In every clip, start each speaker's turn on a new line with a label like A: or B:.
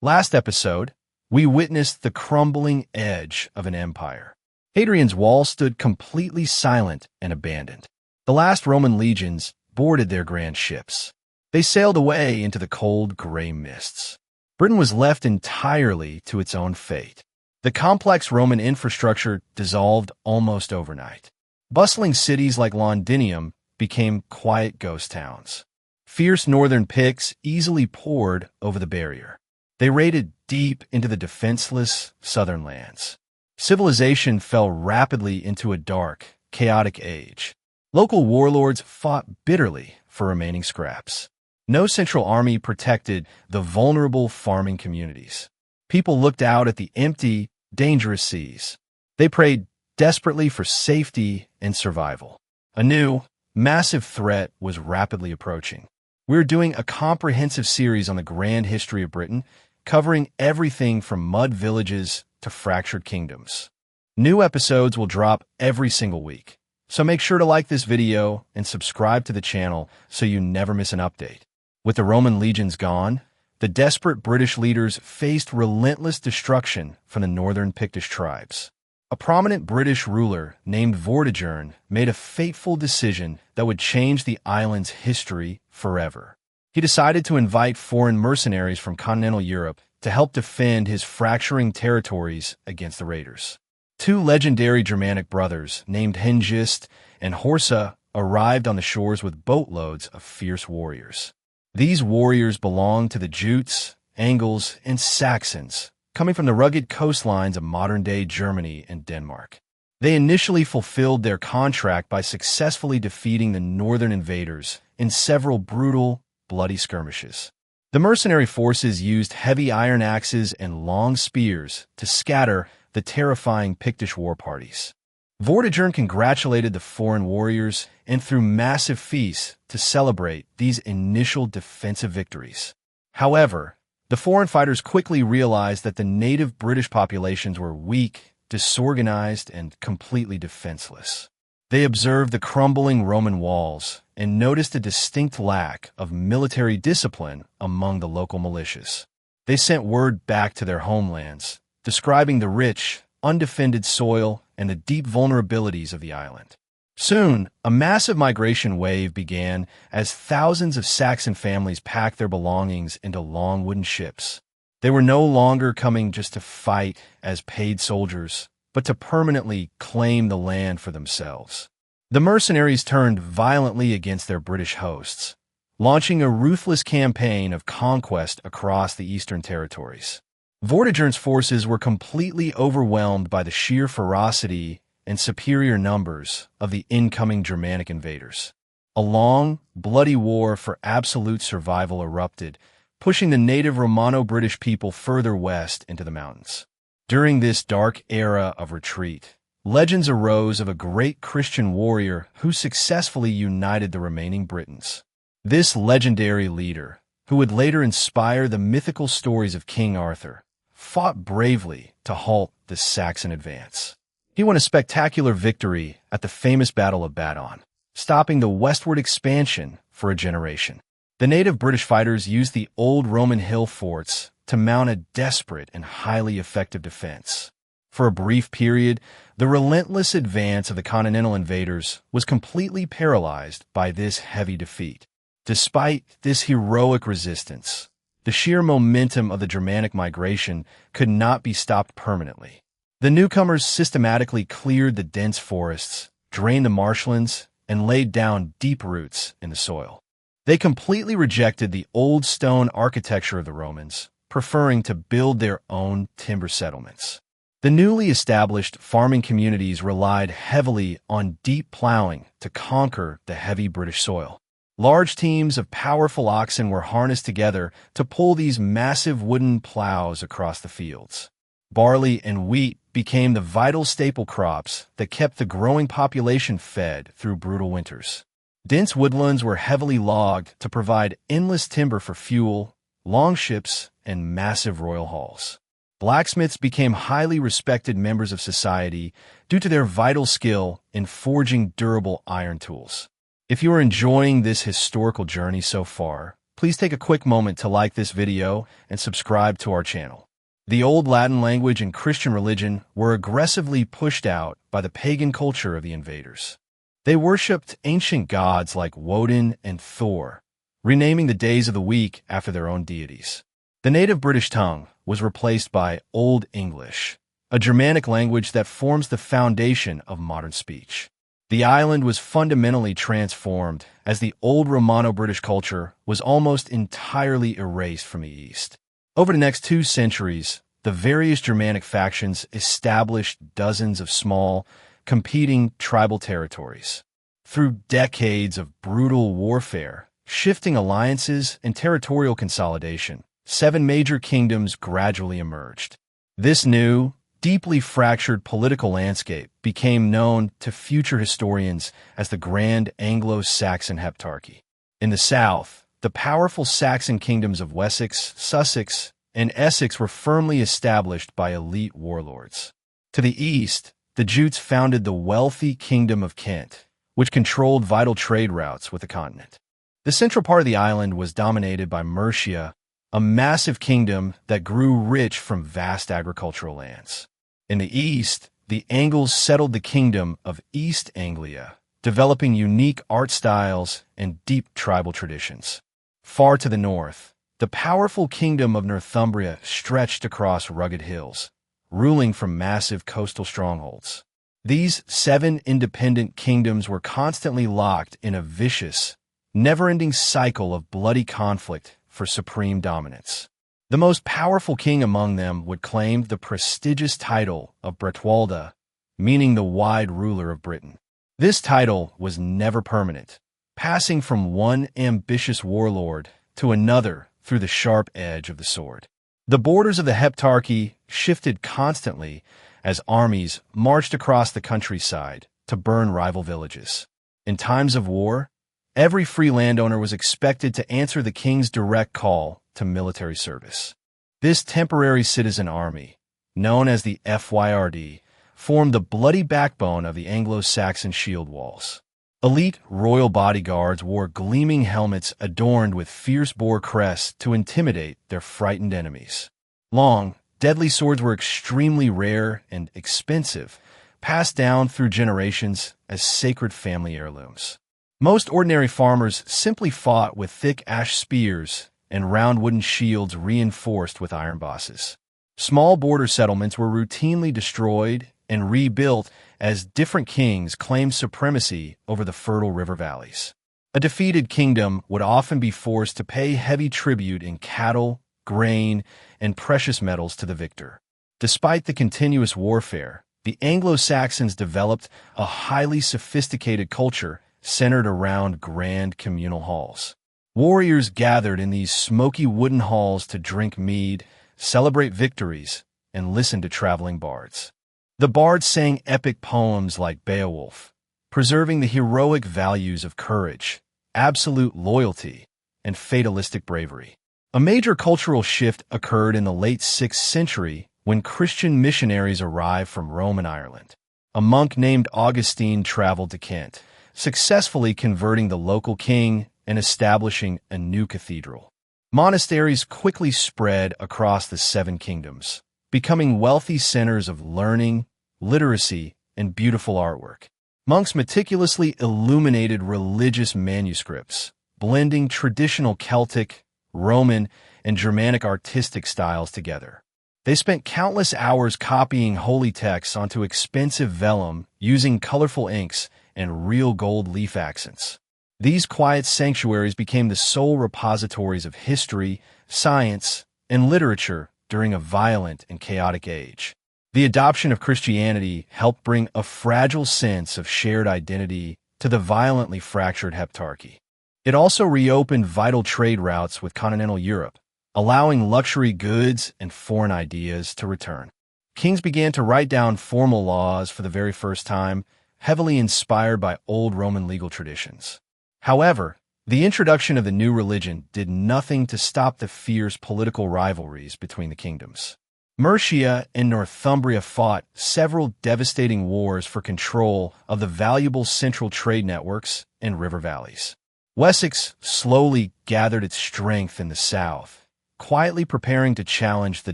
A: Last episode, we witnessed the crumbling edge of an empire. Hadrian's wall stood completely silent and abandoned. The last Roman legions boarded their grand ships. They sailed away into the cold gray mists. Britain was left entirely to its own fate. The complex Roman infrastructure dissolved almost overnight. Bustling cities like Londinium became quiet ghost towns. Fierce northern Picts easily poured over the barrier. They raided deep into the defenseless southern lands. Civilization fell rapidly into a dark, chaotic age. Local warlords fought bitterly for remaining scraps. No central army protected the vulnerable farming communities. People looked out at the empty, dangerous seas. They prayed desperately for safety and survival. A new, massive threat was rapidly approaching. We're doing a comprehensive series on the grand history of Britain, covering everything from mud villages to fractured kingdoms. New episodes will drop every single week, so make sure to like this video and subscribe to the channel so you never miss an update. With the Roman legions gone, the desperate British leaders faced relentless destruction from the northern Pictish tribes. A prominent British ruler named Vortigern made a fateful decision that would change the island's history forever. He decided to invite foreign mercenaries from continental Europe to help defend his fracturing territories against the raiders. Two legendary Germanic brothers named Hengist and Horsa arrived on the shores with boatloads of fierce warriors. These warriors belonged to the Jutes, Angles, and Saxons, coming from the rugged coastlines of modern-day Germany and Denmark. They initially fulfilled their contract by successfully defeating the northern invaders in several brutal, bloody skirmishes. The mercenary forces used heavy iron axes and long spears to scatter the terrifying Pictish war parties. Vortigern congratulated the foreign warriors and threw massive feasts to celebrate these initial defensive victories. However, the foreign fighters quickly realized that the native British populations were weak, disorganized, and completely defenseless. They observed the crumbling Roman walls and noticed a distinct lack of military discipline among the local militias. They sent word back to their homelands, describing the rich, undefended soil and the deep vulnerabilities of the island. Soon, a massive migration wave began as thousands of Saxon families packed their belongings into long wooden ships. They were no longer coming just to fight as paid soldiers, but to permanently claim the land for themselves. The mercenaries turned violently against their British hosts, launching a ruthless campaign of conquest across the eastern territories. Vortigern's forces were completely overwhelmed by the sheer ferocity and superior numbers of the incoming Germanic invaders. A long, bloody war for absolute survival erupted, pushing the native Romano-British people further west into the mountains. During this dark era of retreat, legends arose of a great Christian warrior who successfully united the remaining Britons. This legendary leader, who would later inspire the mythical stories of King Arthur, fought bravely to halt the Saxon advance. He won a spectacular victory at the famous Battle of Badon, stopping the westward expansion for a generation. The native British fighters used the old Roman hill forts to mount a desperate and highly effective defense. For a brief period, the relentless advance of the continental invaders was completely paralyzed by this heavy defeat. Despite this heroic resistance, the sheer momentum of the Germanic migration could not be stopped permanently. The newcomers systematically cleared the dense forests, drained the marshlands, and laid down deep roots in the soil. They completely rejected the old stone architecture of the Romans, preferring to build their own timber settlements. The newly established farming communities relied heavily on deep plowing to conquer the heavy British soil. Large teams of powerful oxen were harnessed together to pull these massive wooden plows across the fields. Barley and wheat became the vital staple crops that kept the growing population fed through brutal winters. Dense woodlands were heavily logged to provide endless timber for fuel, long ships, and massive royal halls. Blacksmiths became highly respected members of society due to their vital skill in forging durable iron tools. If you are enjoying this historical journey so far, please take a quick moment to like this video and subscribe to our channel. The Old Latin language and Christian religion were aggressively pushed out by the pagan culture of the invaders. They worshipped ancient gods like Woden and Thor, renaming the days of the week after their own deities. The native British tongue was replaced by Old English, a Germanic language that forms the foundation of modern speech. The island was fundamentally transformed as the old Romano-British culture was almost entirely erased from the East. Over the next 2 centuries, the various Germanic factions established dozens of small, competing tribal territories. Through decades of brutal warfare, shifting alliances, and territorial consolidation, 7 major kingdoms gradually emerged. This new, deeply fractured political landscape became known to future historians as the Grand Anglo-Saxon Heptarchy. In the south, the powerful Saxon kingdoms of Wessex, Sussex, and Essex were firmly established by elite warlords. To the east, the Jutes founded the wealthy Kingdom of Kent, which controlled vital trade routes with the continent. The central part of the island was dominated by Mercia, a massive kingdom that grew rich from vast agricultural lands. In the east, the Angles settled the kingdom of East Anglia, developing unique art styles and deep tribal traditions. Far to the north, the powerful kingdom of Northumbria stretched across rugged hills, ruling from massive coastal strongholds. These 7 independent kingdoms were constantly locked in a vicious, never-ending cycle of bloody conflict for supreme dominance. The most powerful king among them would claim the prestigious title of Bretwalda, meaning the wide ruler of Britain. This title was never permanent, passing from one ambitious warlord to another through the sharp edge of the sword. The borders of the Heptarchy shifted constantly as armies marched across the countryside to burn rival villages. In times of war, every free landowner was expected to answer the king's direct call to military service. This temporary citizen army, known as the FYRD, formed the bloody backbone of the Anglo-Saxon shield walls. Elite royal bodyguards wore gleaming helmets adorned with fierce boar crests to intimidate their frightened enemies. Long, deadly swords were extremely rare and expensive, passed down through generations as sacred family heirlooms. Most ordinary farmers simply fought with thick ash spears and round wooden shields reinforced with iron bosses. Small border settlements were routinely destroyed and rebuilt as different kings claimed supremacy over the fertile river valleys. A defeated kingdom would often be forced to pay heavy tribute in cattle, grain, and precious metals to the victor. Despite the continuous warfare, the Anglo-Saxons developed a highly sophisticated culture centered around grand communal halls. Warriors gathered in these smoky wooden halls to drink mead, celebrate victories, and listen to traveling bards. The bards sang epic poems like Beowulf, preserving the heroic values of courage, absolute loyalty, and fatalistic bravery. A major cultural shift occurred in the late 6th century when Christian missionaries arrived from Rome and Ireland. A monk named Augustine traveled to Kent, successfully converting the local king and establishing a new cathedral. Monasteries quickly spread across the 7 kingdoms, becoming wealthy centers of learning, literacy, and beautiful artwork. Monks meticulously illuminated religious manuscripts, blending traditional Celtic, Roman, and Germanic artistic styles together. They spent countless hours copying holy texts onto expensive vellum using colorful inks and real gold leaf accents. These quiet sanctuaries became the sole repositories of history, science, and literature during a violent and chaotic age. The adoption of Christianity helped bring a fragile sense of shared identity to the violently fractured Heptarchy. It also reopened vital trade routes with continental Europe, allowing luxury goods and foreign ideas to return. Kings began to write down formal laws for the very first time, heavily inspired by old Roman legal traditions. However, the introduction of the new religion did nothing to stop the fierce political rivalries between the kingdoms. Mercia and Northumbria fought several devastating wars for control of the valuable central trade networks and river valleys. Wessex slowly gathered its strength in the south, quietly preparing to challenge the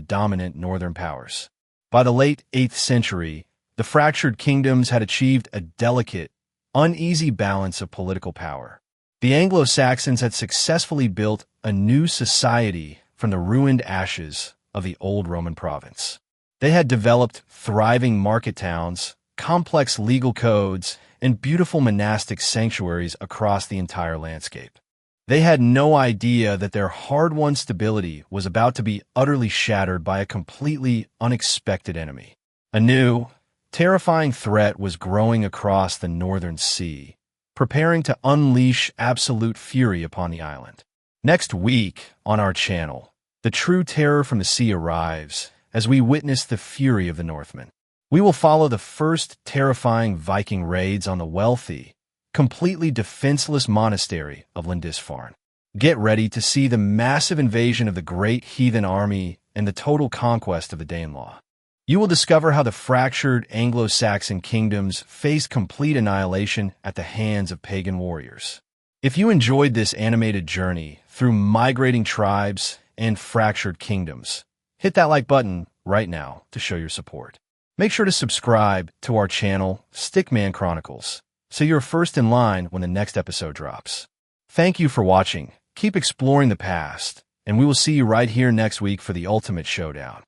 A: dominant northern powers. By the late 8th century, the fractured kingdoms had achieved a delicate, uneasy balance of political power. The Anglo-Saxons had successfully built a new society from the ruined ashes of the old Roman province. They had developed thriving market towns, complex legal codes, and beautiful monastic sanctuaries across the entire landscape. They had no idea that their hard-won stability was about to be utterly shattered by a completely unexpected enemy. A new, terrifying threat was growing across the northern sea, preparing to unleash absolute fury upon the island. Next week on our channel, the true terror from the sea arrives as we witness the fury of the Northmen. We will follow the first terrifying Viking raids on the wealthy, completely defenseless monastery of Lindisfarne. Get ready to see the massive invasion of the great heathen army and the total conquest of the Danelaw. You will discover how the fractured Anglo-Saxon kingdoms faced complete annihilation at the hands of pagan warriors. If you enjoyed this animated journey through migrating tribes and fractured kingdoms, hit that like button right now to show your support. Make sure to subscribe to our channel, Stickman Chronicles, so you're first in line when the next episode drops. Thank you for watching. Keep exploring the past, and we will see you right here next week for the ultimate showdown.